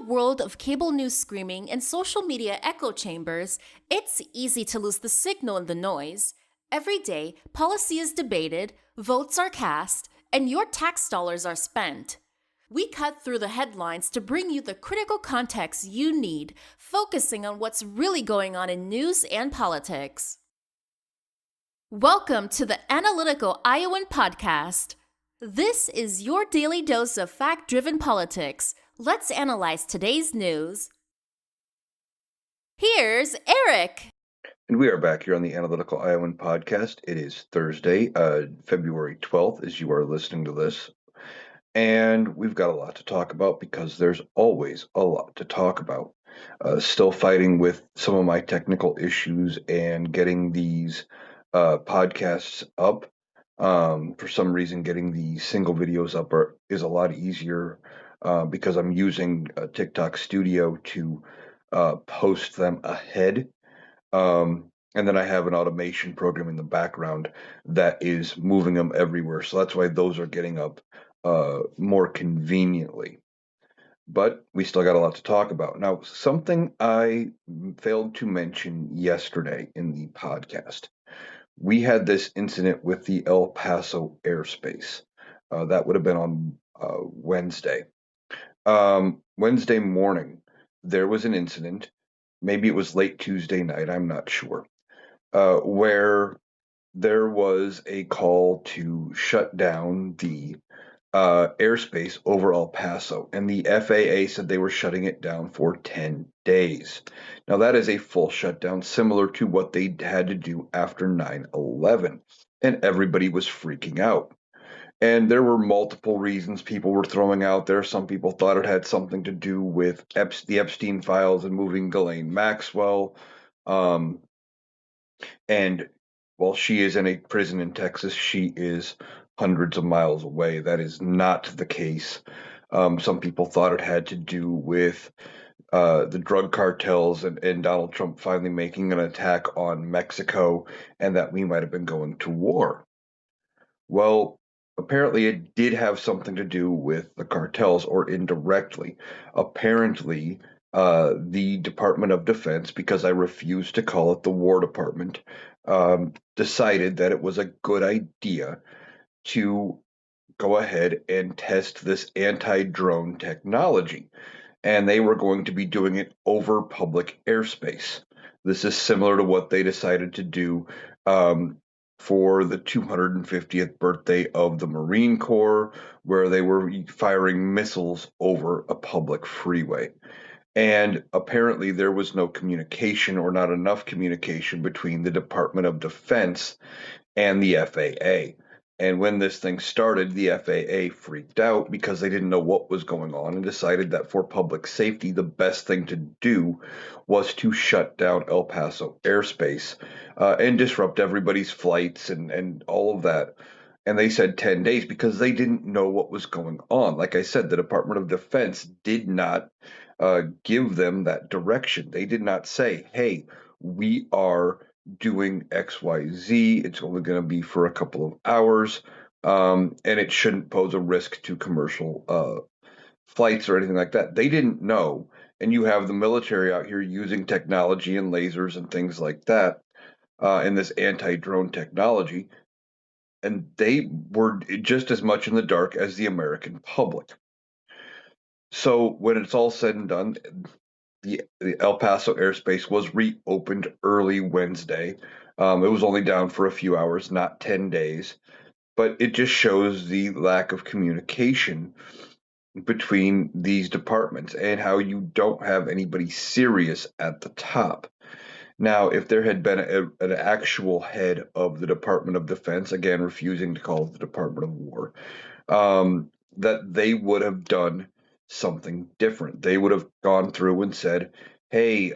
world of cable news screaming and social media echo chambers, it's easy to lose the signal in the noise. Every day, policy is debated, votes are cast, and your tax dollars are spent. We cut through the headlines to bring you the critical context you need, focusing on what's really going on in news and politics. Welcome to the Analytical Iowan Podcast. This is your daily dose of fact-driven politics. Let's analyze today's news. Here's Eric. And we are back here on the Analytical Iowan Podcast. It is Thursday, February 12th, as you are listening to this. And we've got a lot to talk about because there's always a lot to talk about. Still fighting with some of my technical issues and getting these podcasts up. For some reason, getting the single videos up is a lot easier because I'm using TikTok Studio to post them ahead. And then I have an automation program in the background that is moving them everywhere. So that's why those are getting up more conveniently. But we still got a lot to talk about. Now, something I failed to mention yesterday in the podcast. We had this incident with the El Paso airspace. That would have been on Wednesday. Wednesday morning, there was an incident. Maybe it was late Tuesday night, I'm not sure, where there was a call to shut down the airspace over El Paso, and the FAA said they were shutting it down for 10 days. Now, that is a full shutdown, similar to what they had to do after 9/11, and everybody was freaking out. And there were multiple reasons people were throwing out there. Some people thought it had something to do with the Epstein files and moving Ghislaine Maxwell. And while she is in a prison in Texas, she is hundreds of miles away. That is not the case. Some people thought it had to do with the drug cartels and Donald Trump finally making an attack on Mexico and that we might have been going to war. Well, apparently it did have something to do with the cartels or indirectly. Apparently, the Department of Defense, because I refuse to call it the War Department, decided that it was a good idea to go ahead and test this anti-drone technology. And they were going to be doing it over public airspace. This is similar to what they decided to do for the 250th birthday of the Marine Corps, where they were firing missiles over a public freeway. And apparently, there was no communication or not enough communication between the Department of Defense and the FAA. And when this thing started, the FAA freaked out because they didn't know what was going on and decided that for public safety, the best thing to do was to shut down El Paso airspace and disrupt everybody's flights and all of that. And they said 10 days because they didn't know what was going on. Like I said, the Department of Defense did not give them that direction. They did not say, hey, we are doing XYZ. It's only going to be for a couple of hours, and it shouldn't pose a risk to commercial flights or anything like that. They didn't know. And you have the military out here using technology and lasers and things like that in this anti-drone technology. And they were just as much in the dark as the American public. So when it's all said and done, the El Paso airspace was reopened early Wednesday. It was only down for a few hours, not 10 days, but it just shows the lack of communication between these departments and how you don't have anybody serious at the top. Now, if there had been an actual head of the Department of Defense, again, refusing to call it the Department of War, that they would have done something different. They would have gone through and said, hey,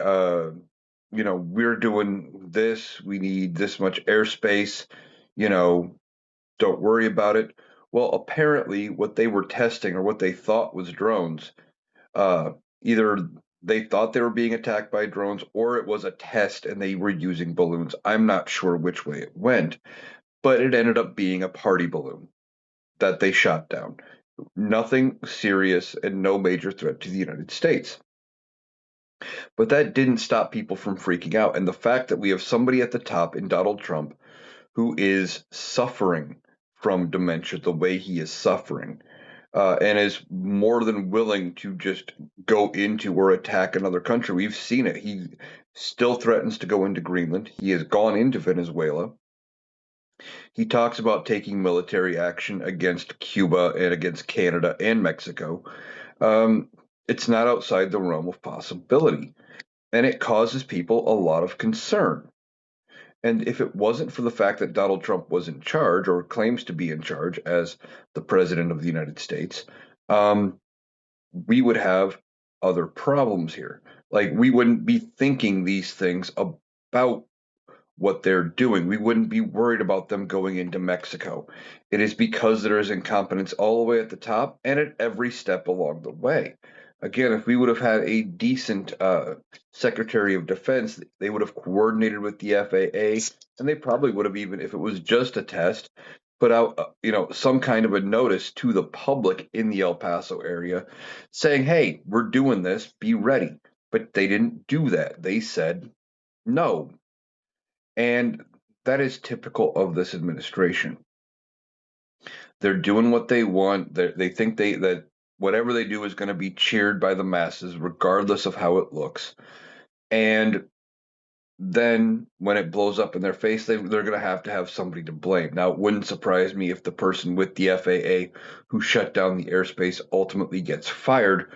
we're doing this. We need this much airspace. Don't worry about it. Well, apparently, what they were testing or what they thought was drones, either they thought they were being attacked by drones or it was a test and they were using balloons. I'm not sure which way it went, but it ended up being a party balloon that they shot down. Nothing serious and no major threat to the United States. But that didn't stop people from freaking out. And the fact that we have somebody at the top in Donald Trump who is suffering from dementia the way he is suffering, and is more than willing to just go into or attack another country. We've seen it. He still threatens to go into Greenland. He has gone into Venezuela. He talks about taking military action against Cuba and against Canada and Mexico. Um, it's not outside the realm of possibility, and it causes people a lot of concern. And if it wasn't for the fact that Donald Trump was in charge or claims to be in charge as the president of the United States, um, we would have other problems here. Like, we wouldn't be thinking these things about what they're doing. We wouldn't be worried about them going into Mexico. It is because there is incompetence all the way at the top and at every step along the way. Again, if we would have had a decent Secretary of Defense, they would have coordinated with the FAA, and they probably would have, even if it was just a test, put out some kind of a notice to the public in the El Paso area saying, "Hey, we're doing this. Be ready." But they didn't do that. They said no, and that is typical of this administration. They're doing what they want. They think that whatever they do is going to be cheered by the masses, regardless of how it looks. And then when it blows up in their face, they're going to have somebody to blame. Now, it wouldn't surprise me if the person with the FAA who shut down the airspace ultimately gets fired.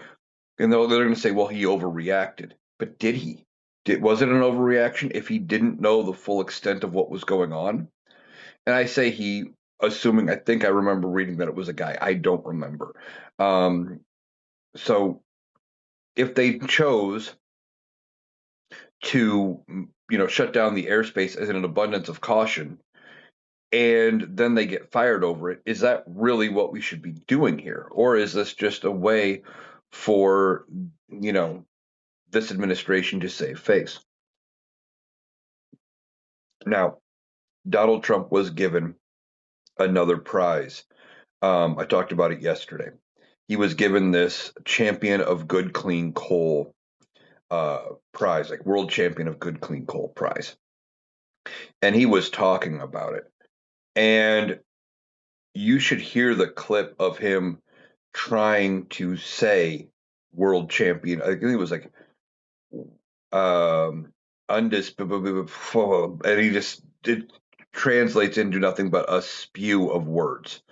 And they're going to say, well, he overreacted. But did he? Was it an overreaction if he didn't know the full extent of what was going on? And I say he, assuming, I think I remember reading that it was a guy. I don't remember. Um, so if they chose to, shut down the airspace as an abundance of caution, and then they get fired over it, is that really what we should be doing here? Or is this just a way for, you know, this administration to save face? Now, Donald Trump was given another prize. I talked about it yesterday. He was given this champion of good clean coal prize, like world champion of good clean coal prize, and he was talking about it. And you should hear the clip of him trying to say world champion. I think it was like undisputed, and he just it translates into nothing but a spew of words.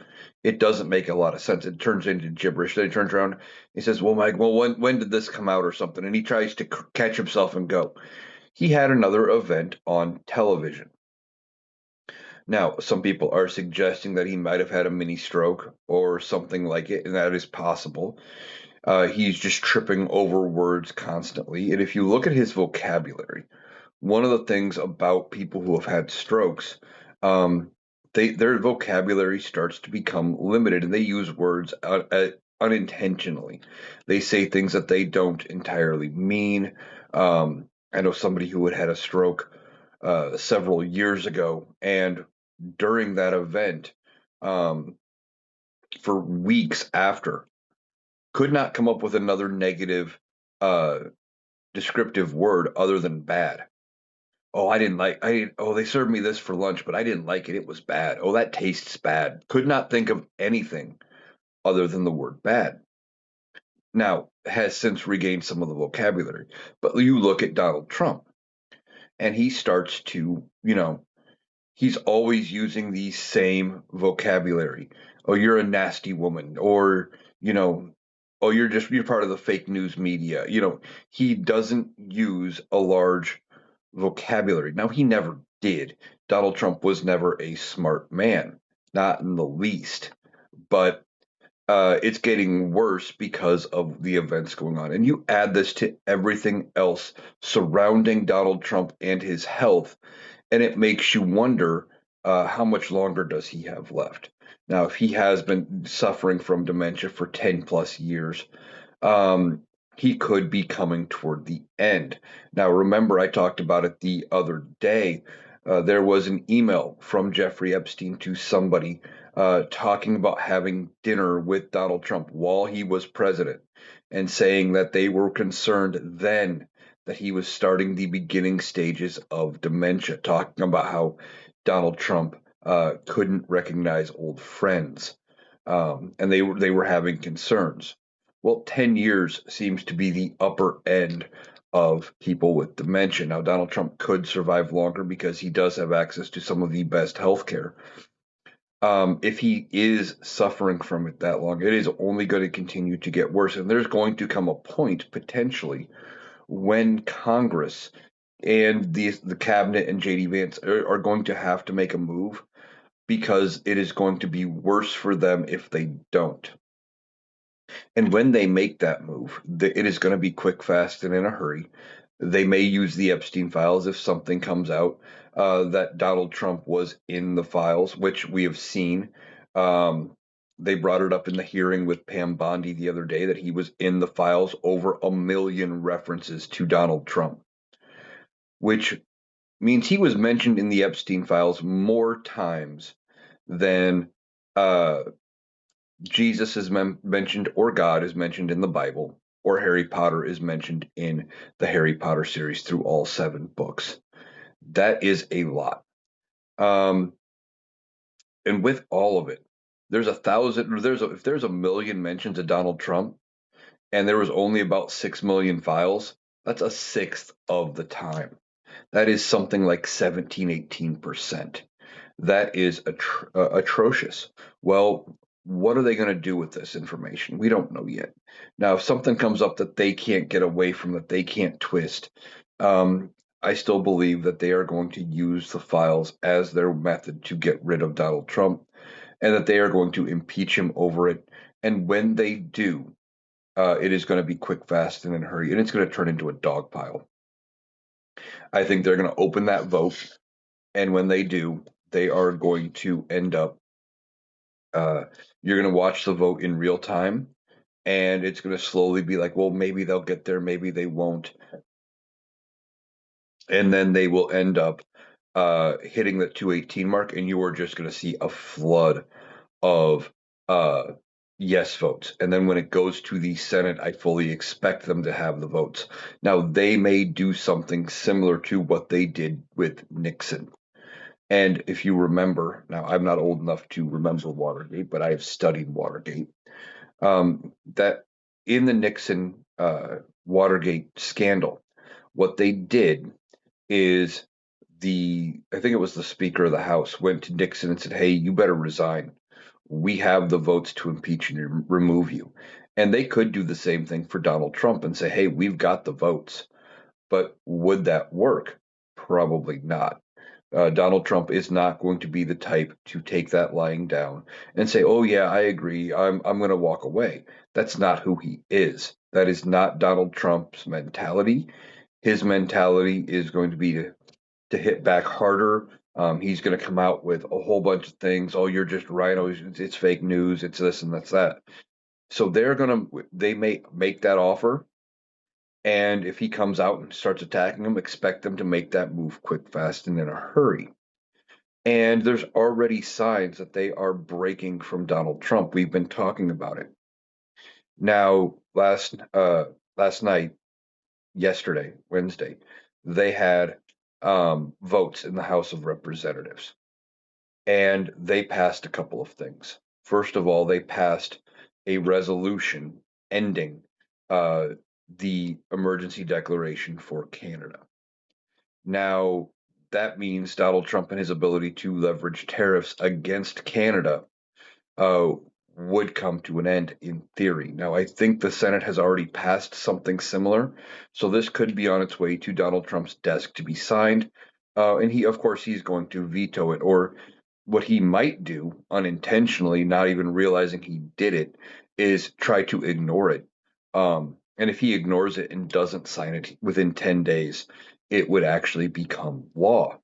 It doesn't make a lot of sense. It turns into gibberish. Then he turns around. He says, "Well, Mike, well, when did this come out or something?" And he tries to catch himself and go. He had another event on television. Now, some people are suggesting that he might have had a mini stroke or something like it, and that is possible. He's just tripping over words constantly. And if you look at his vocabulary, one of the things about people who have had strokes, um, their vocabulary starts to become limited, and they use words unintentionally. They say things that they don't entirely mean. I know somebody who had a stroke several years ago, and during that event, um, for weeks after, could not come up with another negative uh, descriptive word other than bad. Oh, they served me this for lunch, but I didn't like it. It was bad. Oh, that tastes bad. Could not think of anything other than the word bad. Now, has since regained some of the vocabulary. But you look at Donald Trump, and he starts to, he's always using the same vocabulary. Oh, you're a nasty woman, or, you know, oh, you're part of the fake news media. He doesn't use a large vocabulary. Now, he never did. Donald Trump was never a smart man, not in the least. But it's getting worse because of the events going on. And you add this to everything else surrounding Donald Trump and his health, and it makes you wonder, how much longer does he have left? Now, if he has been suffering from dementia for 10 plus years, um, he could be coming toward the end. Now, remember, I talked about it the other day. There was an email from Jeffrey Epstein to somebody talking about having dinner with Donald Trump while he was president and saying that they were concerned then that he was starting the beginning stages of dementia, talking about how Donald Trump couldn't recognize old friends, and they were having concerns. Well, 10 years seems to be the upper end of people with dementia. Now, Donald Trump could survive longer because he does have access to some of the best health care. If he is suffering from it that long, it is only going to continue to get worse. And there's going to come a point, potentially, when Congress and the cabinet and JD Vance are going to have to make a move because it is going to be worse for them if they don't. And when they make that move, it is going to be quick, fast, and in a hurry. They may use the Epstein files if something comes out that Donald Trump was in the files, which we have seen. Um, they brought it up in the hearing with Pam Bondi the other day that he was in the files, over 1 million references to Donald Trump, which means he was mentioned in the Epstein files more times than uh, Jesus is mentioned, or God is mentioned in the Bible, or Harry Potter is mentioned in the Harry Potter series through all 7 books. That is a lot. Um, and with all of it, there's a thousand. If there's 1 million mentions of Donald Trump, and there was only about 6 million files, that's a sixth of the time. That is something like 17, 18%. That is atrocious. Well, what are they going to do with this information? We don't know yet. Now, if something comes up that they can't get away from, that they can't twist, um, I still believe that they are going to use the files as their method to get rid of Donald Trump, and that they are going to impeach him over it. And when they do, it is going to be quick, fast, and in a hurry, and it's going to turn into a dog pile. I think they're going to open that vote, and when they do, they are going to end up. Uh, you're going to watch the vote in real time, and it's going to slowly be like, well, maybe they'll get there, maybe they won't, and then they will end up hitting the 218 mark, and you are just going to see a flood of uh, yes votes. And then when it goes to the Senate, I fully expect them to have the votes. Now, they may do something similar to what they did with Nixon. And if you remember, now I'm not old enough to remember Watergate, but I have studied Watergate. That in the Nixon Watergate scandal, what they did is I think it was the Speaker of the House went to Nixon and said, "Hey, you better resign. We have the votes to impeach and remove you." And they could do the same thing for Donald Trump and say, "Hey, we've got the votes." But would that work? Probably not. Donald Trump is not going to be the type to take that lying down and say, "Oh yeah, I agree. I'm going to walk away." That's not who he is. That is not Donald Trump's mentality. His mentality is going to be to hit back harder. He's going to come out with a whole bunch of things. Oh, you're just rhinos. It's fake news. It's this and that's that. So they may make that offer, and if he comes out and starts attacking them, expect them to make that move quick, fast, and in a hurry. And there's already signs that they are breaking from Donald Trump. We've been talking about it. Now, last night, yesterday, Wednesday, they had votes in the House of Representatives, and they passed a couple of things. First of all, they passed a resolution ending uh, the emergency declaration for Canada. Now, that means Donald Trump and his ability to leverage tariffs against Canada uh, would come to an end in theory. Now, I think the Senate has already passed something similar, so this could be on its way to Donald Trump's desk to be signed. And of course, he's going to veto it. Or what he might do unintentionally, not even realizing he did it, is try to ignore it. And if he ignores it and doesn't sign it within 10 days, it would actually become law.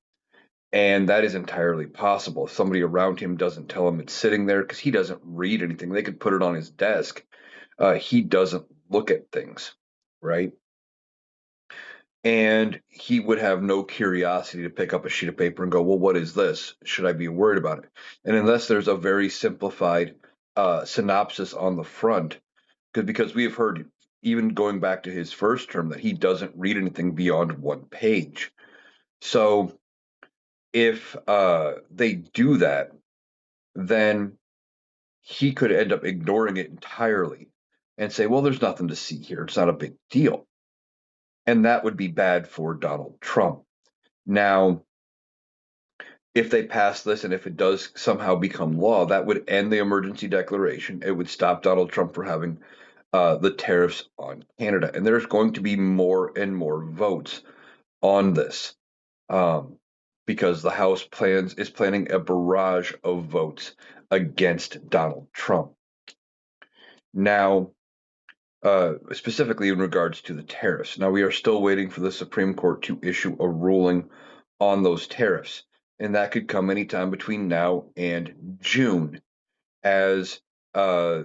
And that is entirely possible. If somebody around him doesn't tell him it's sitting there because he doesn't read anything, they could put it on his desk. He doesn't look at things, right? and he would have no curiosity to pick up a sheet of paper and go, well, what is this? Should I be worried about it? And unless there's a very simplified synopsis on the front, because we have heard, even going back to his first term, that he doesn't read anything beyond one page. So if they do that, then he could end up ignoring it entirely and say, well, there's nothing to see here. It's not a big deal. And that would be bad for Donald Trump. Now, if they pass this and if it does somehow become law, that would end the emergency declaration. It would stop Donald Trump from having the tariffs on Canada. And there's going to be more and more votes on this, um, because the House is planning a barrage of votes against Donald Trump. Now, specifically in regards to the tariffs. Now, we are still waiting for the Supreme Court to issue a ruling on those tariffs, and that could come anytime between now and June, as uh,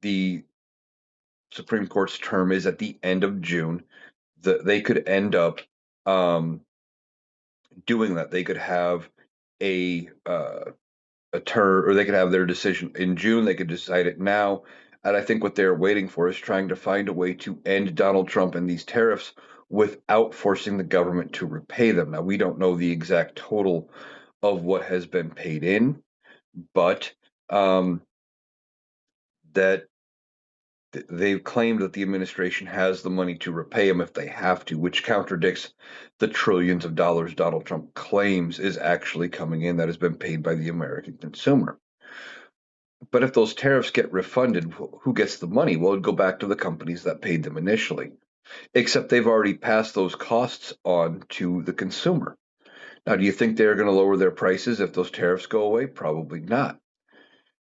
the Supreme Court's term is at the end of June. They could end up um, doing that. They could have a term, or they could have their decision in June. They could decide it now. And I think what they're waiting for is trying to find a way to end Donald Trump and these tariffs without forcing the government to repay them. Now, we don't know the exact total of what has been paid in, but um, that they've claimed that the administration has the money to repay them if they have to, which contradicts the trillions of dollars Donald Trump claims is actually coming in that has been paid by the American consumer. But if those tariffs get refunded, who gets the money? Well, it'd go back to the companies that paid them initially, except they've already passed those costs on to the consumer. Now, do you think they're going to lower their prices if those tariffs go away? Probably not.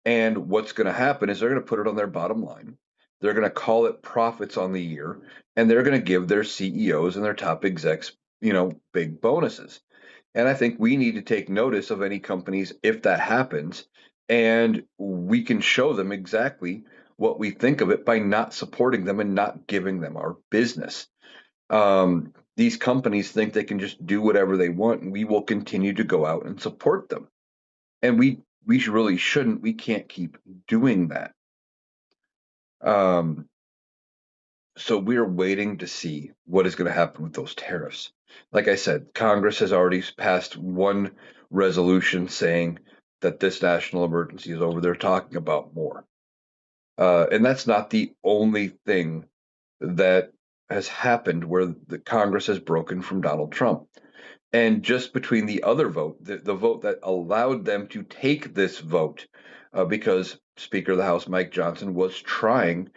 And what's going to happen is they're going to put it on their bottom line. They're going to call it profits on the year, and they're going to give their CEOs and their top execs, big bonuses. And I think we need to take notice of any companies if that happens, and we can show them exactly what we think of it by not supporting them and not giving them our business. These companies think they can just do whatever they want, and we will continue to go out and support them. And we really shouldn't. We can't keep doing that. Um, so we're waiting to see what is going to happen with those tariffs. Like I said, Congress has already passed one resolution saying that this national emergency is over. They're talking about more. And that's not the only thing that has happened where the Congress has broken from Donald Trump. And just between the other vote, the vote that allowed them to take this vote, because Speaker of the House Mike Johnson was trying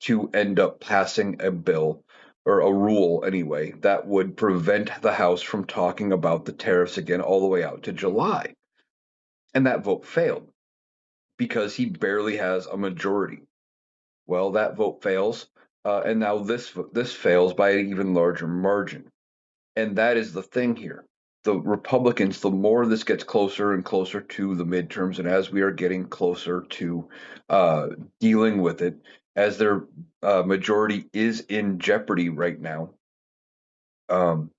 to end up passing a bill, or a rule anyway, that would prevent the House from talking about the tariffs again all the way out to July. And that vote failed because he barely has a majority. Well, that vote fails, and now this fails by an even larger margin. And that is the thing here. The Republicans, the more this gets closer and closer to the midterms, and as we are getting closer to uh, dealing with it, as their majority is in jeopardy right now, um,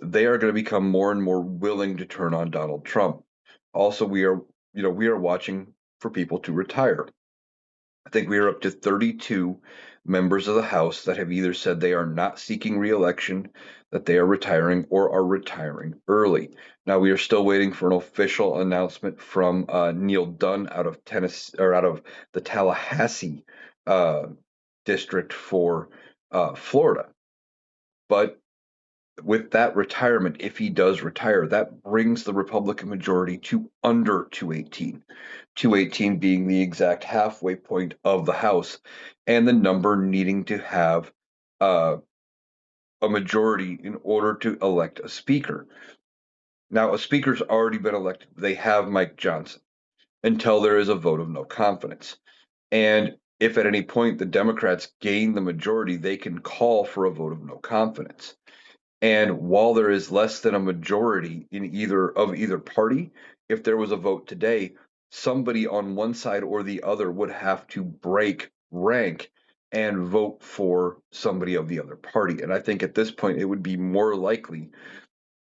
they are going to become more and more willing to turn on Donald Trump. Also, we are watching for people to retire. I think we are up to 32 members of the House that have either said they are not seeking reelection, that they are retiring, or are retiring early. Now, we are still waiting for an official announcement from Neil Dunn out of Tennessee, or out of the Tallahassee uh, district for Florida. But with that retirement, if he does retire, that brings the Republican majority to under 218. 218 being the exact halfway point of the House, and the number needing to have uh, a majority in order to elect a speaker. Now, a speaker's already been elected. They have Mike Johnson until there is a vote of no confidence. And if at any point the Democrats gain the majority, they can call for a vote of no confidence. And while there is less than a majority in either party, if there was a vote today, somebody on one side or the other would have to break rank and vote for somebody of the other party. And I think at this point, it would be more likely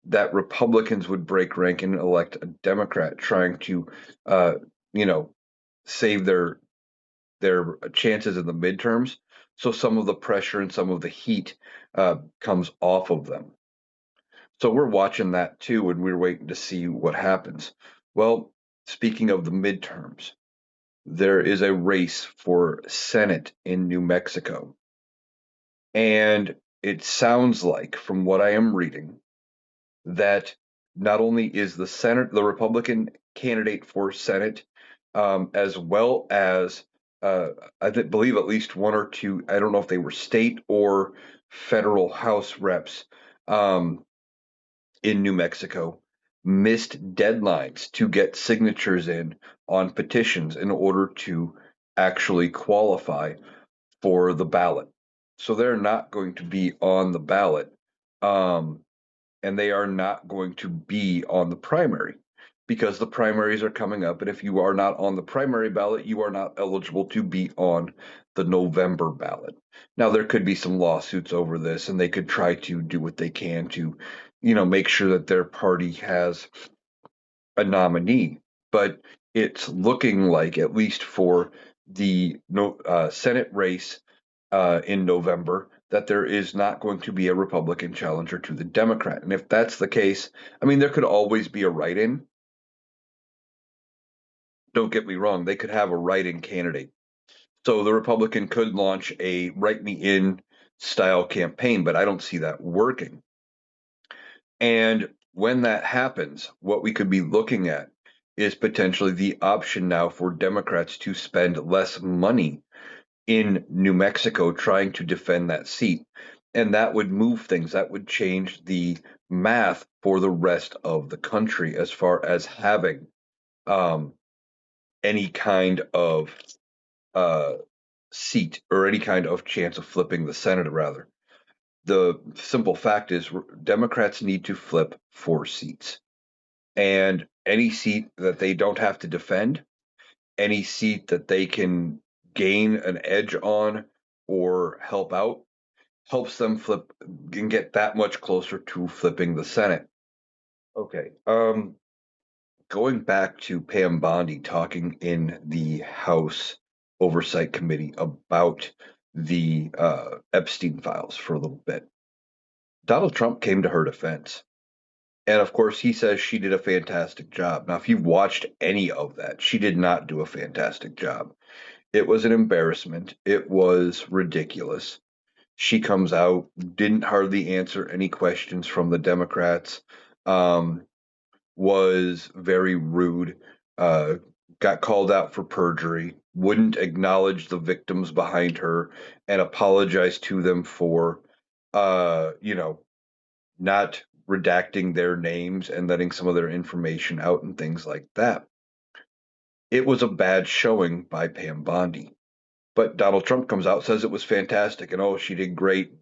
that Republicans would break rank and elect a Democrat, trying to, uh, you know, save their chances in the midterms. So some of the pressure and some of the heat comes off of them. So we're watching that too, and we're waiting to see what happens. Well, speaking of the midterms, there is a race for Senate in New Mexico. And it sounds like, from what I am reading, that not only is the Republican candidate for Senate, as well as uh, believe at least one or two, I don't know if they were state or federal House reps, um, in New Mexico, missed deadlines to get signatures in on petitions in order to actually qualify for the ballot. So they're not going to be on the ballot. Um, and they are not going to be on the primary because the primaries are coming up. And if you are not on the primary ballot, you are not eligible to be on the November ballot. Now, there could be some lawsuits over this, and they could try to do what they can to, make sure that their party has a nominee. But it's looking like, at least for the no, Senate race in November, that there is not going to be a Republican challenger to the Democrat. And if that's the case, I mean, there could always be a write in. Don't get me wrong, they could have a write in candidate. So the Republican could launch a write me in style campaign, but I don't see that working. And when that happens, what we could be looking at is potentially the option now for Democrats to spend less money in New Mexico trying to defend that seat. And that would move things. That would change the math for the rest of the country as far as having um, any kind of uh, seat or any kind of chance of flipping the Senate, rather. The simple fact is, Democrats need to flip 4 seats. And any seat that they don't have to defend, any seat that they can gain an edge on or help out, helps them flip and get that much closer to flipping the Senate. Okay. Going back to Pam Bondi talking in the House Oversight Committee about the Epstein files for a little bit. Donald Trump came to her defense. And of course, he says she did a fantastic job. Now, if you've watched any of that, she did not do a fantastic job. It was an embarrassment. It was ridiculous. She comes out, didn't hardly answer any questions from the Democrats, um, was very rude, uh, got called out for perjury, wouldn't acknowledge the victims behind her and apologize to them for, not redacting their names and letting some of their information out and things like that. It was a bad showing by Pam Bondi. But Donald Trump comes out, says it was fantastic, and oh, she did great,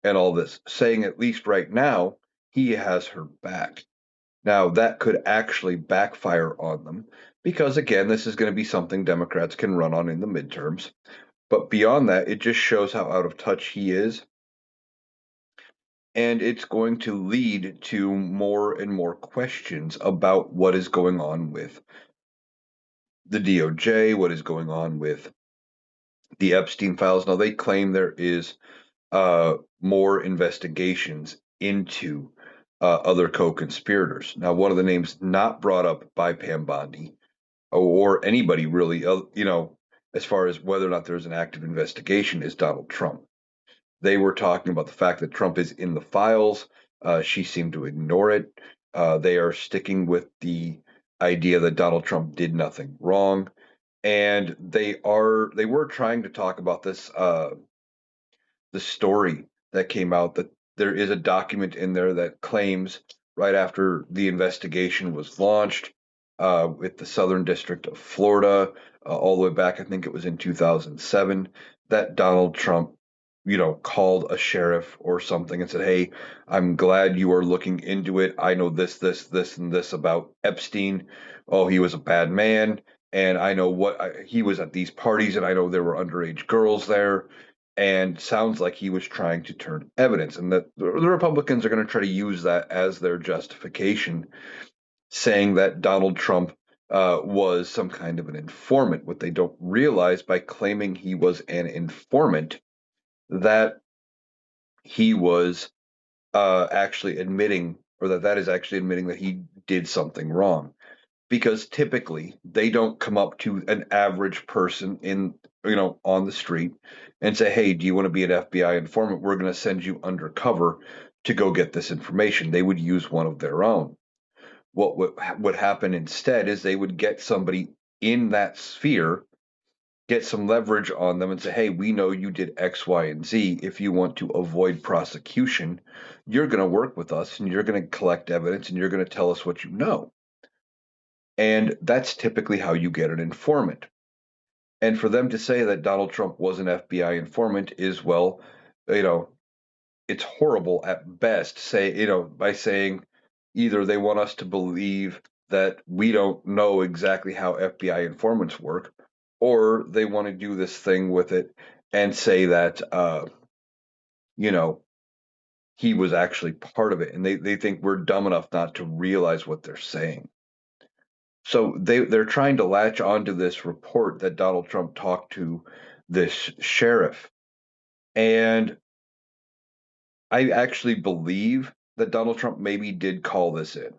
and all this, saying at least right now he has her back. Now, that could actually backfire on them because, again, this is going to be something Democrats can run on in the midterms. But beyond that, it just shows how out of touch he is. And it's going to lead to more and more questions about what is going on with the DOJ, what is going on with the Epstein files. Now, they claim there is more investigations into other co-conspirators. Now, one of the names not brought up by Pam Bondi or anybody really, as far as whether or not there's an active investigation, is Donald Trump. They were talking about the fact that Trump is in the files. She seemed to ignore it. They are sticking with the idea that Donald Trump did nothing wrong, and they were trying to talk about this the story that came out that there is a document in there that claims right after the investigation was launched with the Southern District of Florida, all the way back, I think it was in 2007, that Donald Trump, called a sheriff or something and said, "Hey, I'm glad you are looking into it. I know this, this, this, and this about Epstein. Oh, he was a bad man. And I know he was at these parties, and I know there were underage girls there and sounds like he was trying to turn evidence, and that the Republicans are going to try to use that as their justification, saying that Donald Trump was some kind of an informant. What they don't realize, by claiming he was an informant, that he was actually admitting, or that is actually admitting that he did something wrong. Because typically they don't come up to an average person in, on the street and say, "Hey, do you want to be an FBI informant? We're going to send you undercover to go get this information." They would use one of their own. What would happen instead is they would get somebody in that sphere, get some leverage on them, and say, "Hey, we know you did X, Y, and Z. If you want to avoid prosecution, you're going to work with us and you're going to collect evidence and you're going to tell us what you know." And that's typically how you get an informant. And for them to say that Donald Trump was an FBI informant is, well, you know, it's horrible at best. By saying either they want us to believe that we don't know exactly how FBI informants work, or they want to do this thing with it and say that, you know, he was actually part of it. And they think we're dumb enough not to realize what they're saying. So they're trying to latch onto this report that Donald Trump talked to this sheriff. And I actually believe that Donald Trump maybe did call this in.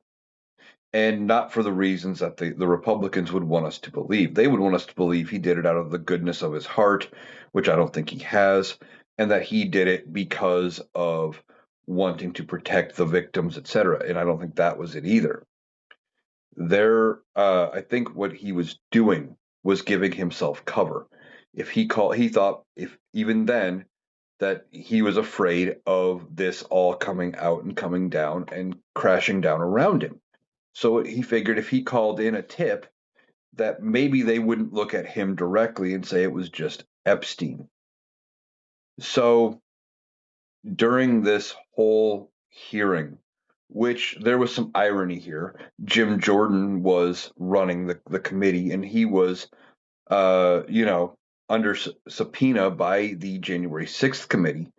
And not for the reasons that the Republicans would want us to believe. They would want us to believe he did it out of the goodness of his heart, which I don't think he has, and that he did it because of wanting to protect the victims, etc. And I don't think that was it either. I think what he was doing was giving himself cover. He thought, if even then, that he was afraid of this all coming out and coming down and crashing down around him. So he figured if he called in a tip, that maybe they wouldn't look at him directly and say it was just Epstein. So during this whole hearing, which there was some irony here. Jim Jordan was running the committee, and he was, under subpoena by the January 6th committee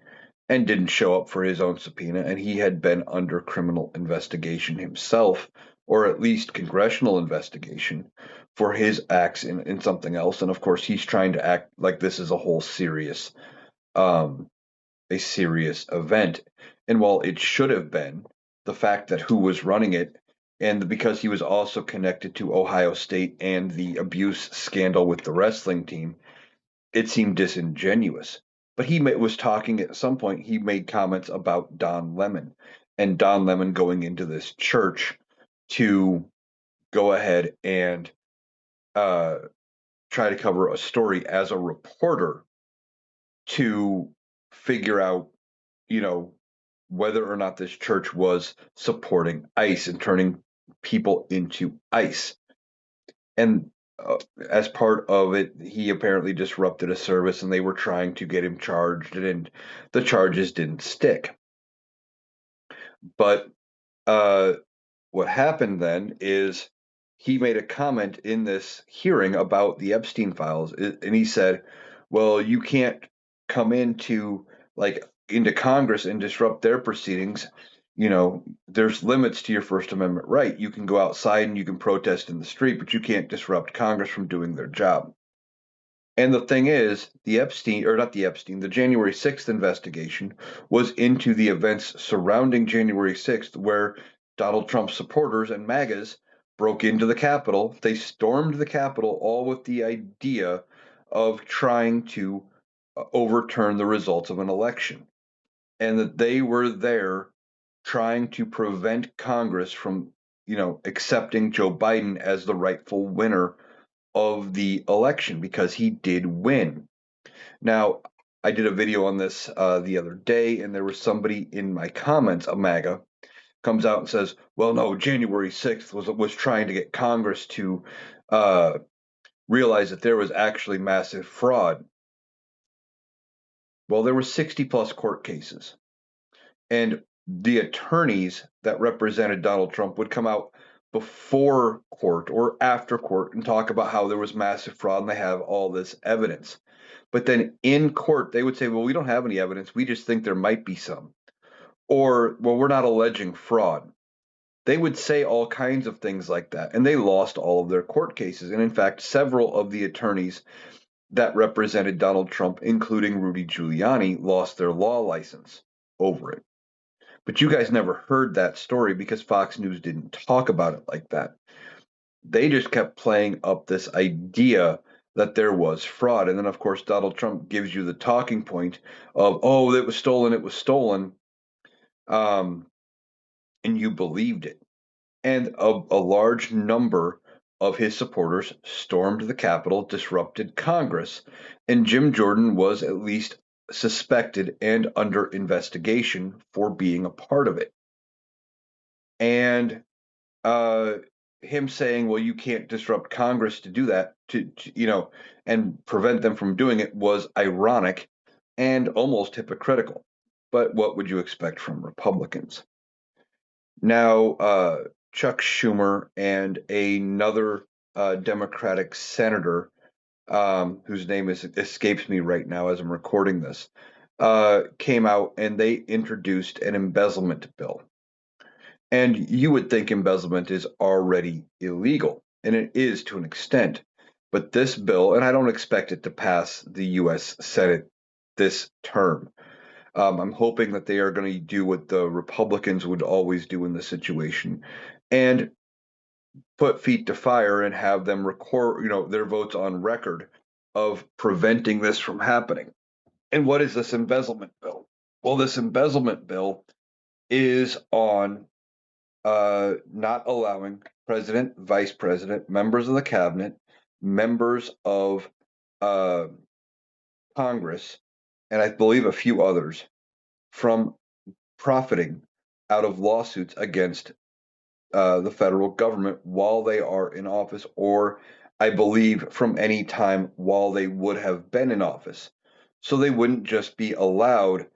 and didn't show up for his own subpoena. And he had been under criminal investigation himself, or at least congressional investigation for his acts in something else. And of course, he's trying to act like this is um, a serious event. And while it should have been, the fact that who was running it, and because he was also connected to Ohio State and the abuse scandal with the wrestling team, it seemed disingenuous. But was talking at some point, he made comments about Don Lemon and Don Lemon going into this church to go ahead and uh, try to cover a story as a reporter to figure out, you know, whether or not this church was supporting ICE and turning people into ICE. And as part of it, he apparently disrupted a service and they were trying to get him charged, and the charges didn't stick. But uh, what happened then is he made a comment in this hearing about the Epstein files, and he said, "Well, you can't come into Congress and disrupt their proceedings. There's limits to your First Amendment right. You can go outside and you can protest in the street, but you can't disrupt Congress from doing their job." And the thing is, the January 6th investigation was into the events surrounding January 6th, where Donald Trump supporters and MAGAs broke into the Capitol. They stormed the Capitol, all with the idea of trying to overturn the results of an election. And that they were there trying to prevent Congress from, accepting Joe Biden as the rightful winner of the election, because he did win. Now, I did a video on this the other day, and there was somebody in my comments, a MAGA, comes out and says, "Well, no, January 6th was trying to get Congress to uh, realize that there was actually massive fraud." Well, there were 60 plus court cases, and the attorneys that represented Donald Trump would come out before court or after court and talk about how there was massive fraud and they have all this evidence. But then in court, they would say, well, we don't have any evidence. We just think there might be some. Or, well, we're not alleging fraud. They would say all kinds of things like that. And they lost all of their court cases. And in fact, several of the attorneys that represented Donald Trump, including Rudy Giuliani, lost their law license over it. But you guys never heard that story because Fox News didn't talk about it like that. They just kept playing up this idea that there was fraud. And then, of course, Donald Trump gives you the talking point of, oh, it was stolen, it was stolen. Um, and you believed it. And a large number of his supporters stormed the Capitol, disrupted Congress, and Jim Jordan was at least suspected and under investigation for being a part of it. And uh, him saying, "Well, you can't disrupt Congress to do that," and prevent them from doing it was ironic and almost hypocritical. But what would you expect from Republicans? Now, Chuck Schumer and another Democratic senator, whose name escapes me right now as I'm recording this, came out and they introduced an embezzlement bill. And you would think embezzlement is already illegal, and it is to an extent. But this bill, and I don't expect it to pass the U.S. Senate this term. I'm hoping that they are going to do what the Republicans would always do in this situation and put feet to fire and have them record, their votes on record of preventing this from happening. And what is this embezzlement bill? Well, this embezzlement bill is on not allowing president, vice president, members of the cabinet, members of uh, Congress, and I believe a few others from profiting out of lawsuits against the federal government while they are in office, or I believe from any time while they would have been in office. So they wouldn't just be allowed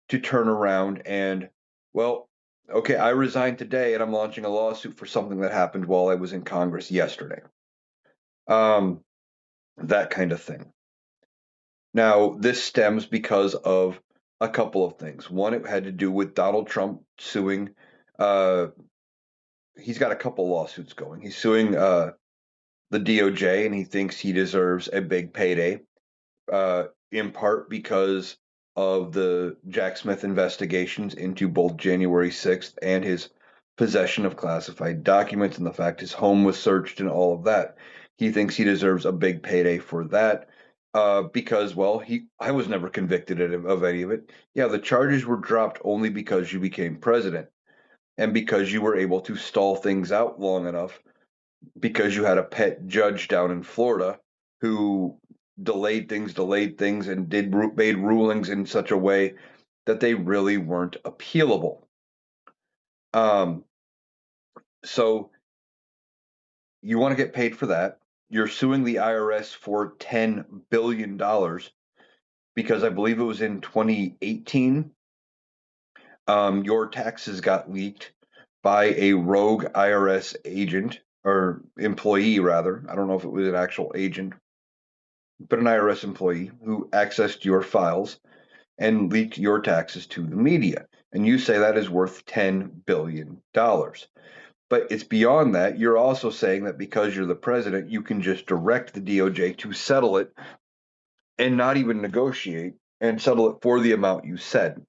to turn around and, well, okay, I resigned today and I'm launching a lawsuit for something that happened while I was in Congress yesterday. Um, that kind of thing. Now, this stems because of a couple of things. One, it had to do with Donald Trump suing. Uh, he's got a couple lawsuits going. He's suing the DOJ, and he thinks he deserves a big payday, in part because of the Jack Smith investigations into both January 6th and his possession of classified documents and the fact his home was searched and all of that. He thinks he deserves a big payday for that. Because, well, I was never convicted of any of it. Yeah, the charges were dropped only because you became president and because you were able to stall things out long enough because you had a pet judge down in Florida who delayed things, and made rulings in such a way that they really weren't appealable. Um, so you want to get paid for that. You're suing the IRS for $10 billion because I believe it was in 2018. Your taxes got leaked by a rogue IRS agent or employee, rather. I don't know if it was an actual agent, but an IRS employee who accessed your files and leaked your taxes to the media. And you say that is worth $10 billion. But it's beyond that. You're also saying that because you're the president, you can just direct the DOJ to settle it and not even negotiate and settle it for the amount you said.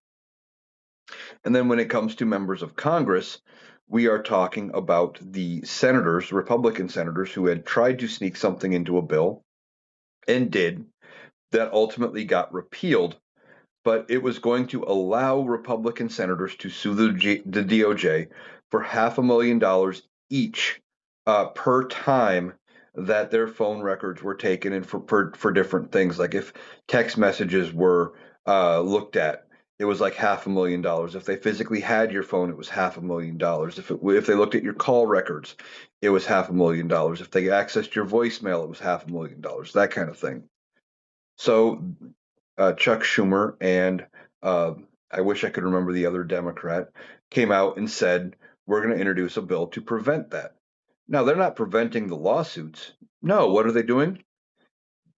And then when it comes to members of Congress, we are talking about the senators, Republican senators, who had tried to sneak something into a bill and did, that ultimately got repealed, but it was going to allow Republican senators to sue the DOJ for $500,000 each per time that their phone records were taken and for different things. Like if text messages were looked at, it was like $500,000. If they physically had your phone, it was $500,000. If they looked at your call records, it was $500,000. If they accessed your voicemail, it was $500,000. That kind of thing. So Chuck Schumer and uh, I wish I could remember the other Democrat came out and said, we're going to introduce a bill to prevent that. Now, they're not preventing the lawsuits. No, what are they doing?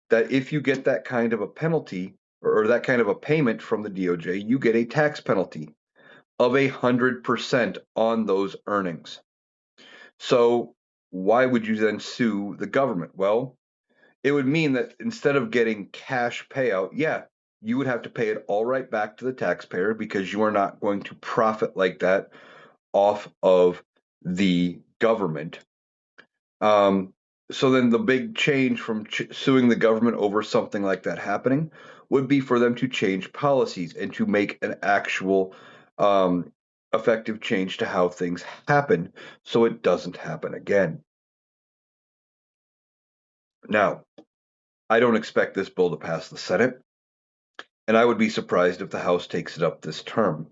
that if you get that kind of a penalty or that kind of a payment from the DOJ, you get a tax penalty of 100% on those earnings. So why would you then sue the government? Well, it would mean that instead of getting cash payout, yeah, you would have to pay it all right back to the taxpayer because you are not going to profit like that off of the government. Um, so then the big change from suing the government over something like that happening would be for them to change policies and to make an actual um, effective change to how things happen so it doesn't happen again. Now, I don't expect this bill to pass the Senate, and I would be surprised if the House takes it up this term.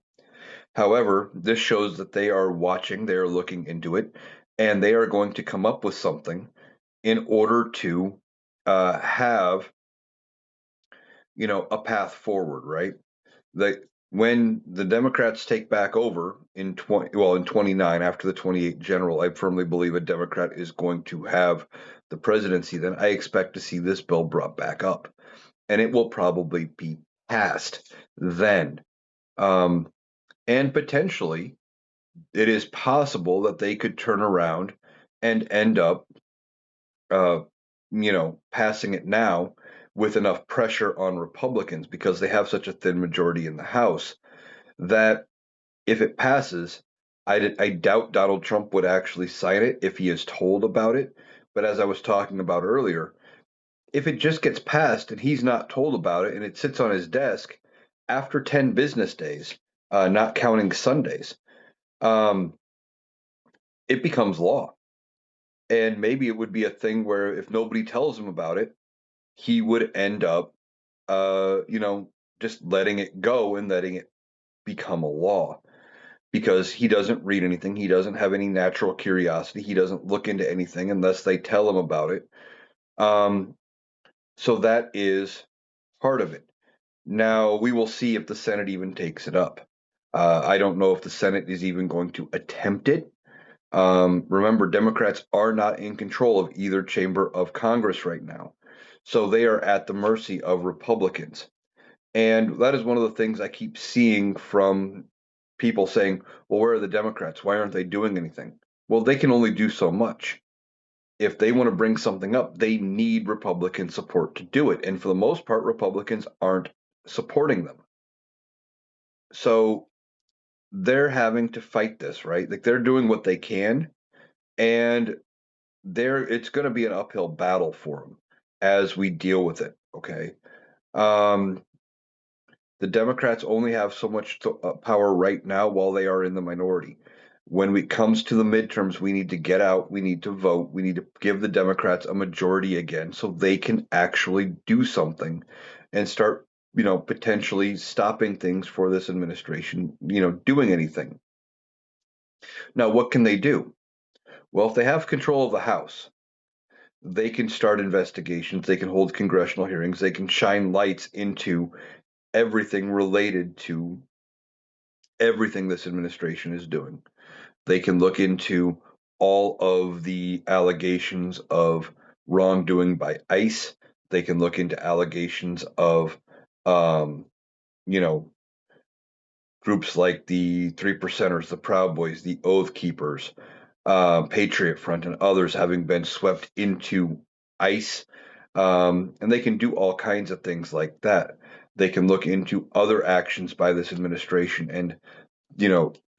However, this shows that they are watching, they are looking into it, and they are going to come up with something in order to have a path forward, right? That when the Democrats take back over in 29 after the 28 general, I firmly believe a Democrat is going to have the presidency. Then I expect to see this bill brought back up, and it will probably be passed then. Um, and potentially, it is possible that they could turn around and end up uh, passing it now with enough pressure on Republicans because they have such a thin majority in the House that if it passes, I doubt Donald Trump would actually sign it if he is told about it. But as I was talking about earlier, if it just gets passed and he's not told about it and it sits on his desk after 10 business days, not counting Sundays, um, it becomes law. And maybe it would be a thing where if nobody tells him about it, he would end up, uh, you know, just letting it go and letting it become a law because he doesn't read anything. He doesn't have any natural curiosity. He doesn't look into anything unless they tell him about it. Um, so that is part of it. Now we will see if the Senate even takes it up. I don't know if the Senate is even going to attempt it. Remember, Democrats are not in control of either chamber of Congress right now. So they are at the mercy of Republicans. And that is one of the things I keep seeing from people saying, well, where are the Democrats? Why aren't they doing anything? Well, they can only do so much. If they want to bring something up, they need Republican support to do it. And for the most part, Republicans aren't supporting them. So they're having to fight this, right? Like they're doing what they can. And it's going to be an uphill battle for them as we deal with it. Okay. Um, the Democrats only have so much power right now while they are in the minority. When it comes to the midterms, we need to get out, we need to vote, we need to give the Democrats a majority again so they can actually do something and start, potentially stopping things for this administration, doing anything. Now, what can they do? Well, if they have control of the House, they can start investigations, they can hold congressional hearings, they can shine lights into everything related to everything this administration is doing. They can look into all of the allegations of wrongdoing by ICE. They can look into allegations of, um, you know, groups like the Three Percenters, the Proud Boys, the Oath Keepers, Patriot Front, and others having been swept into ICE. And they can do all kinds of things like that. They can look into other actions by this administration and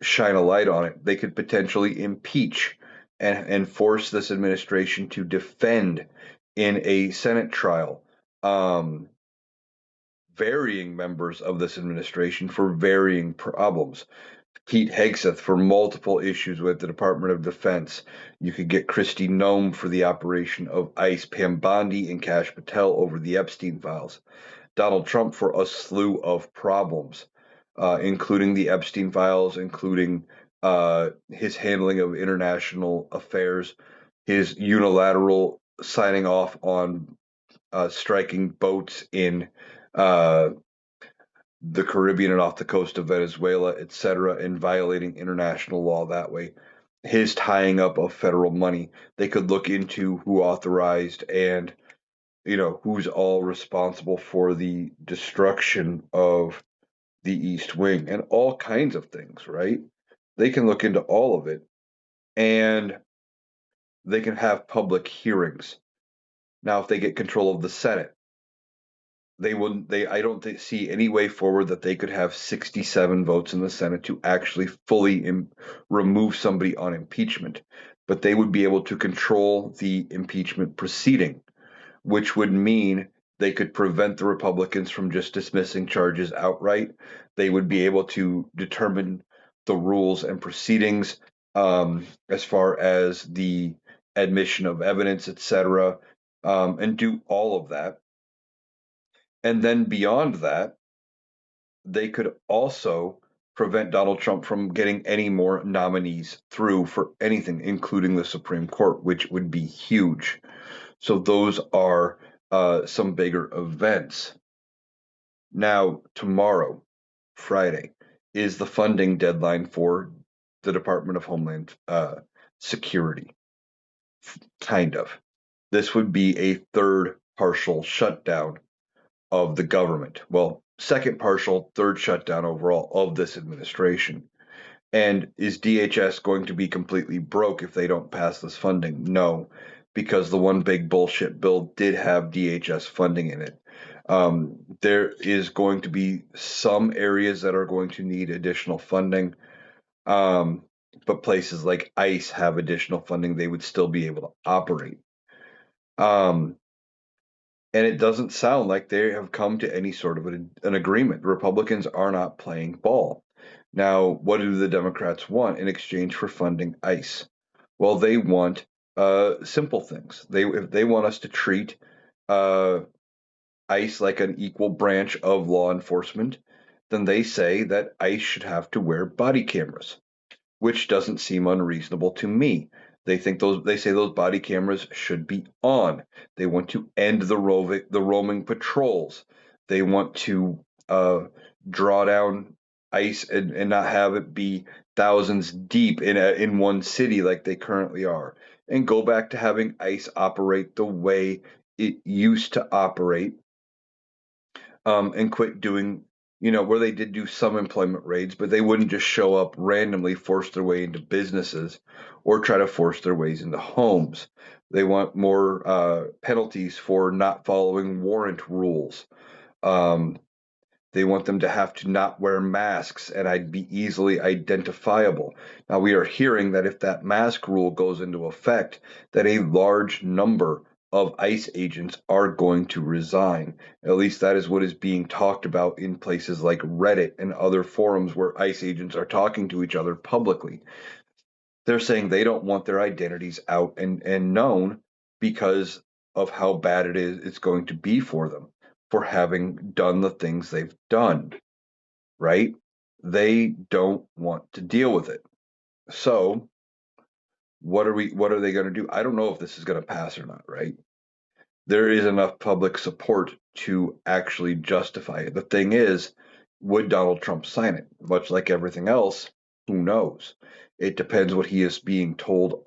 shine a light on it. They could potentially impeach and force this administration to defend in a Senate trial varying members of this administration for varying problems. Pete Hegseth for multiple issues with the Department of Defense. You could get Kristi Noem for the operation of ICE, Pam Bondi and Kash Patel over the Epstein files. Donald Trump for a slew of problems, including the Epstein files, including his handling of international affairs, his unilateral signing off on striking boats in uh, the Caribbean and off the coast of Venezuela, etc., and violating international law that way. His tying up of federal money. They could look into who authorized and who's all responsible for the destruction of the East Wing and all kinds of things, right? They can look into all of it and they can have public hearings. Now, if they get control of the Senate, they wouldn't, I don't see any way forward that they could have 67 votes in the Senate to actually fully remove somebody on impeachment. But they would be able to control the impeachment proceeding, which would mean they could prevent the Republicans from just dismissing charges outright. They would be able to determine the rules and proceedings, as far as the admission of evidence, etc., and do all of that. And then beyond that, they could also prevent Donald Trump from getting any more nominees through for anything, including the Supreme Court, which would be huge. So those are some bigger events. Now, tomorrow, Friday, is the funding deadline for the Department of Homeland Security, kind of. This would be a third partial shutdown of the government. Well, second partial, third shutdown overall of this administration. And is DHS going to be completely broke if they don't pass this funding? No, because the one big bullshit bill did have DHS funding in it. There is going to be some areas that are going to need additional funding, um, but places like ICE have additional funding, they would still be able to operate. Um, and it doesn't sound like they have come to any sort of an agreement. Republicans are not playing ball. Now, what do the Democrats want in exchange for funding ICE? Well, they want simple things. They want us to treat uh, ICE like an equal branch of law enforcement. Then they say that ICE should have to wear body cameras, which doesn't seem unreasonable to me. They say those body cameras should be on. They want to end the roaming patrols. They want to draw down ICE and not have it be thousands deep in one city like they currently are, and go back to having ICE operate the way it used to operate, and quit doing, where they did do some employment raids, but they wouldn't just show up randomly, force their way into businesses, or try to force their ways into homes. They want more penalties for not following warrant rules. Um, they want them to have to not wear masks, and I'd be easily identifiable. Now, we are hearing that if that mask rule goes into effect, that a large number of ICE agents are going to resign. At least that is what is being talked about in places like Reddit and other forums where ICE agents are talking to each other publicly. They're saying they don't want their identities out and known because of how bad it's going to be for them for having done the things they've done, right? They don't want to deal with it. So what are they going to do? I don't know if this is going to pass or not, right? There is enough public support to actually justify it. The thing is, would Donald Trump sign it? Much like everything else, who knows? It depends what he is being told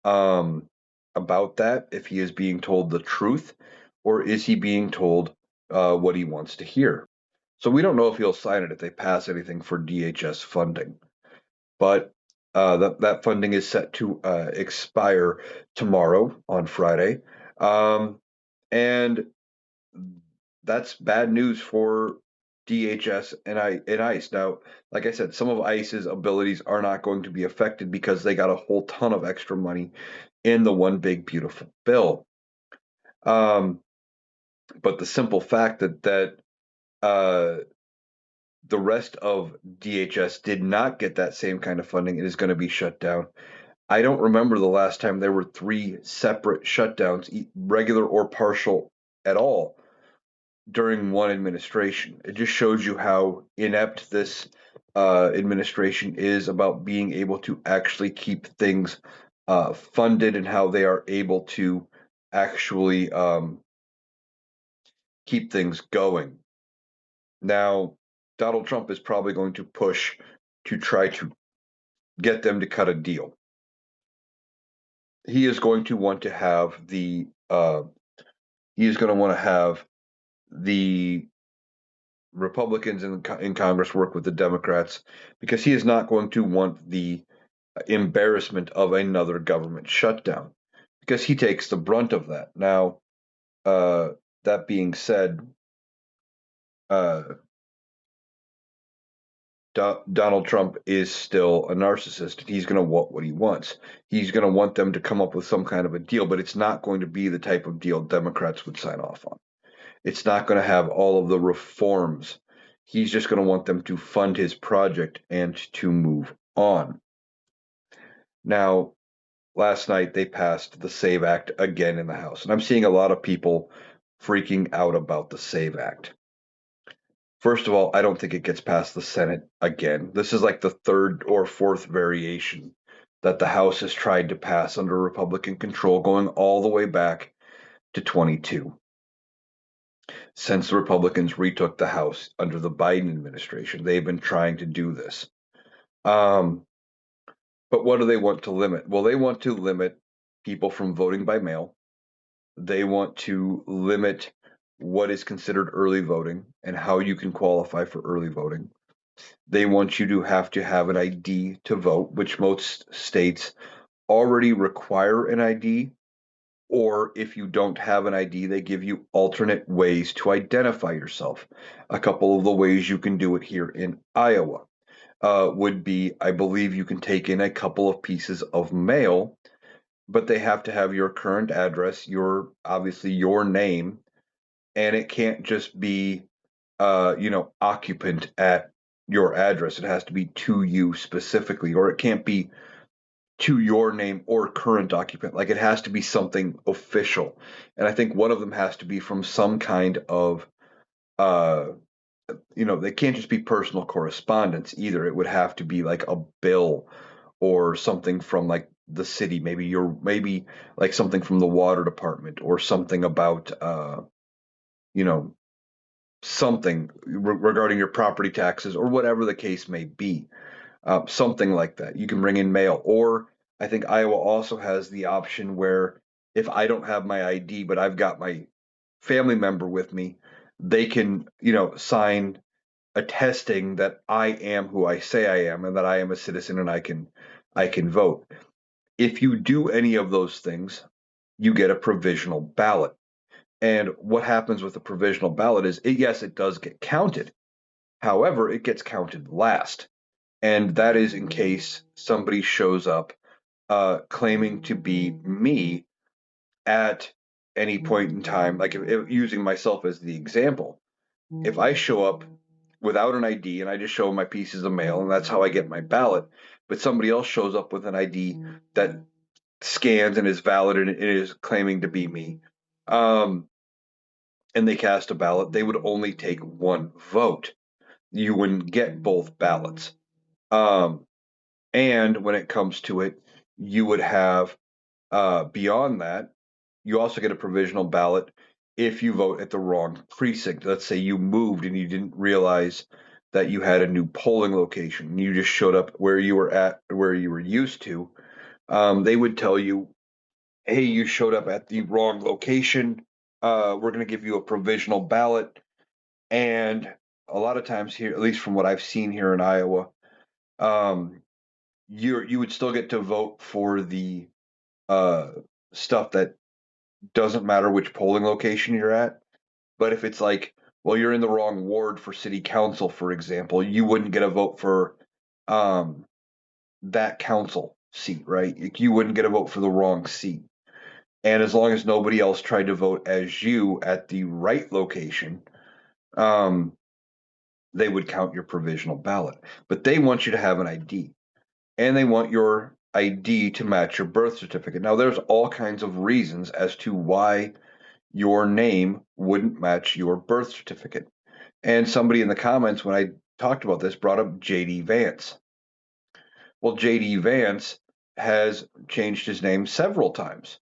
um, about that. If he is being told the truth, or is he being told what he wants to hear? So we don't know if he'll sign it if they pass anything for DHS funding. But that funding is set to expire tomorrow on Friday. Um, and that's bad news for DHS and ICE. Now, like I said, some of ICE's abilities are not going to be affected because they got a whole ton of extra money in the one big beautiful bill. Um, but the simple fact that uh, the rest of DHS did not get that same kind of funding, it is going to be shut down. I don't remember the last time there were three separate shutdowns, regular or partial at all, during one administration. It just shows you how inept this administration is about being able to actually keep things funded and how they are able to actually keep things going. Now, Donald Trump is probably going to push to try to get them to cut a deal. He is going to want to have the He's going to want to have the Republicans in Congress work with the Democrats because he is not going to want the embarrassment of another government shutdown because he takes the brunt of that. Now, uh, that being said, uh, Donald Trump is still a narcissist. He's going to want what he wants. He's going to want them to come up with some kind of a deal, but it's not going to be the type of deal Democrats would sign off on. It's not going to have all of the reforms. He's just going to want them to fund his project and to move on. Now, last night they passed the SAVE Act again in the House, and I'm seeing a lot of people freaking out about the SAVE Act. First of all, I don't think it gets past the Senate again. This is like the third or fourth variation that the House has tried to pass under Republican control, going all the way back to 22. Since the Republicans retook the House under the Biden administration, they've been trying to do this. Um, but what do they want to limit? Well, they want to limit people from voting by mail. They want to limit what is considered early voting and how you can qualify for early voting. They want you to have an ID to vote, which most states already require an ID. Or if you don't have an ID, they give you alternate ways to identify yourself. A couple of the ways you can do it here in Iowa would be, I believe you can take in a couple of pieces of mail, but they have to have your current address, your obviously your name, and it can't just be occupant at your address. It has to be to you specifically, or it can't be to your name or current occupant. Like it has to be something official. And I think one of them has to be from some kind of, uh, they can't just be personal correspondence either. It would have to be like a bill or something from like the city. Maybe like something from the water department or something about, you know, something regarding your property taxes or whatever the case may be. Something like that. You can bring in mail, or I think Iowa also has the option where if I don't have my ID, but I've got my family member with me, they can, sign attesting that I am who I say I am and that I am a citizen and I can vote. If you do any of those things, you get a provisional ballot. And what happens with a provisional ballot is, yes, it does get counted. However, it gets counted last. And that is in case somebody shows up claiming to be me at any point in time. Like if using myself as the example, if I show up without an ID and I just show my pieces of mail and that's how I get my ballot, but somebody else shows up with an ID that scans and is valid and it is claiming to be me, um, and they cast a ballot, they would only take one vote. You wouldn't get both ballots. Um, And when it comes to it, you would have beyond that, you also get a provisional ballot if you vote at the wrong precinct. Let's say you moved and you didn't realize that you had a new polling location. You just showed up where you were at, where you were used to. They would tell you, hey, you showed up at the wrong location. We're going to give you a provisional ballot. And a lot of times here, at least from what I've seen here in Iowa, um, you would still get to vote for the uh, stuff that doesn't matter which polling location you're at. But if it's like, well, you're in the wrong ward for city council, for example, you wouldn't get a vote for um, that council seat, right? You wouldn't get a vote for the wrong seat. And as long as nobody else tried to vote as you at the right location, um, they would count your provisional ballot. But they want you to have an ID. And they want your ID to match your birth certificate. Now, there's all kinds of reasons as to why your name wouldn't match your birth certificate. And somebody in the comments, when I talked about this, brought up JD Vance. Well, JD Vance has changed his name several times.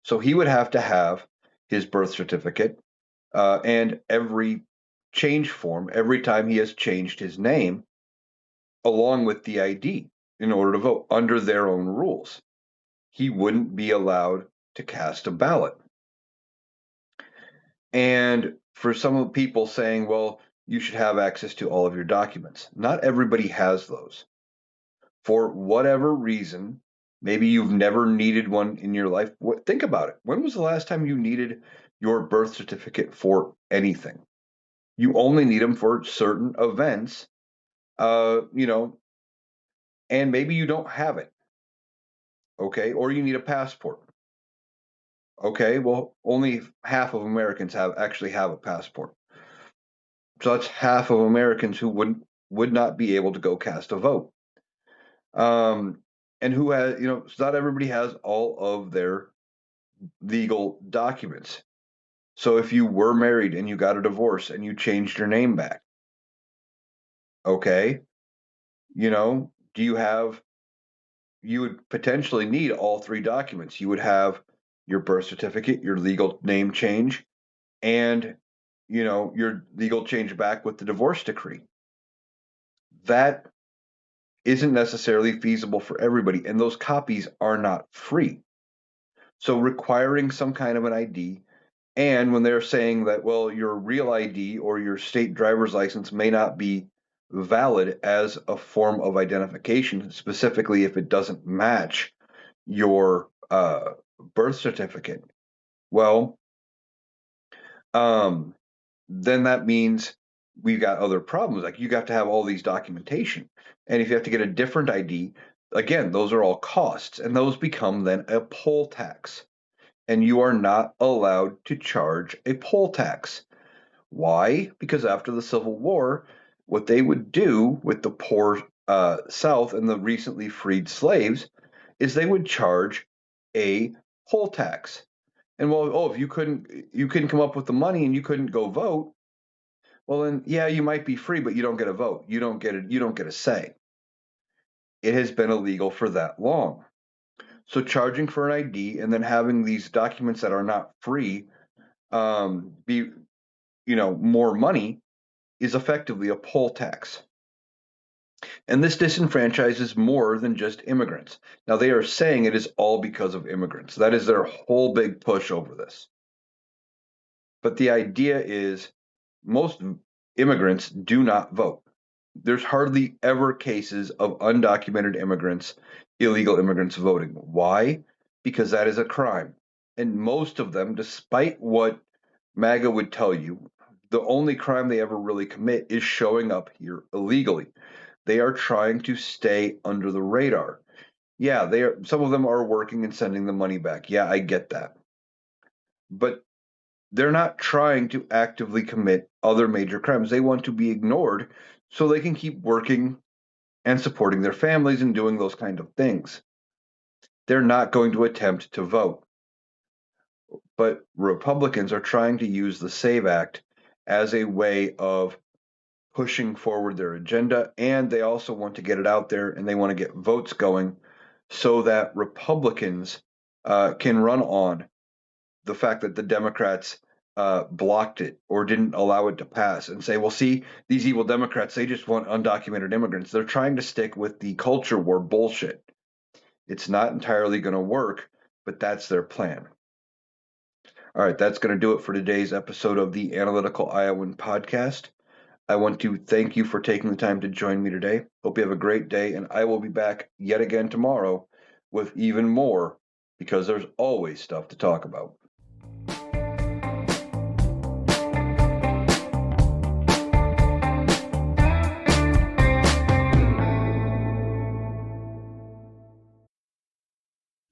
So he would have his birth certificate and every change form every time he has changed his name, along with the ID in order to vote under their own rules. He wouldn't be allowed to cast a ballot. And for some of the people saying, well, you should have access to all of your documents. Not everybody has those. For whatever reason, maybe you've never needed one in your life. Think about it. When was the last time you needed your birth certificate for anything? You only need them for certain events, you know, and maybe you don't have it, okay? Or you need a passport. Okay, well, only half of Americans actually have a passport. So that's half of Americans who would not be able to go cast a vote. Um, and who has, so not everybody has all of their legal documents. So if you were married and you got a divorce and you changed your name back, okay, do you would potentially need all three documents. You would have your birth certificate, your legal name change, and your legal change back with the divorce decree. That isn't necessarily feasible for everybody, and those copies are not free. So requiring some kind of an ID, and when they're saying that, well, your real ID or your state driver's license may not be valid as a form of identification, specifically if it doesn't match your birth certificate. Well, um, then that means we've got other problems. Like you have to have all these documentation. And if you have to get a different ID, again, those are all costs, and those become then a poll tax. And you are not allowed to charge a poll tax. Why? Because after the Civil War, what they would do with the poor South and the recently freed slaves is they would charge a poll tax. And well, oh, if you couldn't come up with the money and you couldn't go vote, well then yeah, you might be free, but you don't get a vote. You don't get a say. It has been illegal for that long. So charging for an ID and then having these documents that are not free be more money is effectively a poll tax. And this disenfranchises more than just immigrants. Now, they are saying it is all because of immigrants. That is their whole big push over this. But the idea is most immigrants do not vote. There's hardly ever cases of undocumented immigrants, illegal immigrants voting. Why? Because that is a crime. And most of them, despite what MAGA would tell you, the only crime they ever really commit is showing up here illegally. They are trying to stay under the radar. Yeah, some of them are working and sending the money back. Yeah, I get that. But they're not trying to actively commit other major crimes. They want to be ignored so they can keep working and supporting their families and doing those kind of things. They're not going to attempt to vote. But Republicans are trying to use the SAVE Act as a way of pushing forward their agenda, and they also want to get it out there and they want to get votes going so that Republicans can run on the fact that the Democrats blocked it or didn't allow it to pass and say, well, see, these evil Democrats, they just want undocumented immigrants. They're trying to stick with the culture war bullshit. It's not entirely going to work, but that's their plan. All right, that's going to do it for today's episode of the Analytical Iowan podcast. I want to thank you for taking the time to join me today. Hope you have a great day, and I will be back yet again tomorrow with even more because there's always stuff to talk about.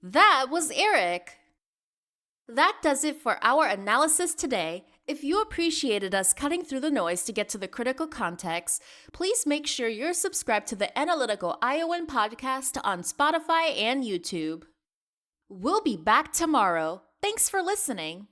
That was Eric. That does it for our analysis today. If you appreciated us cutting through the noise to get to the critical context, please make sure you're subscribed to the Analytical Iowan podcast on Spotify and YouTube. We'll be back tomorrow. Thanks for listening.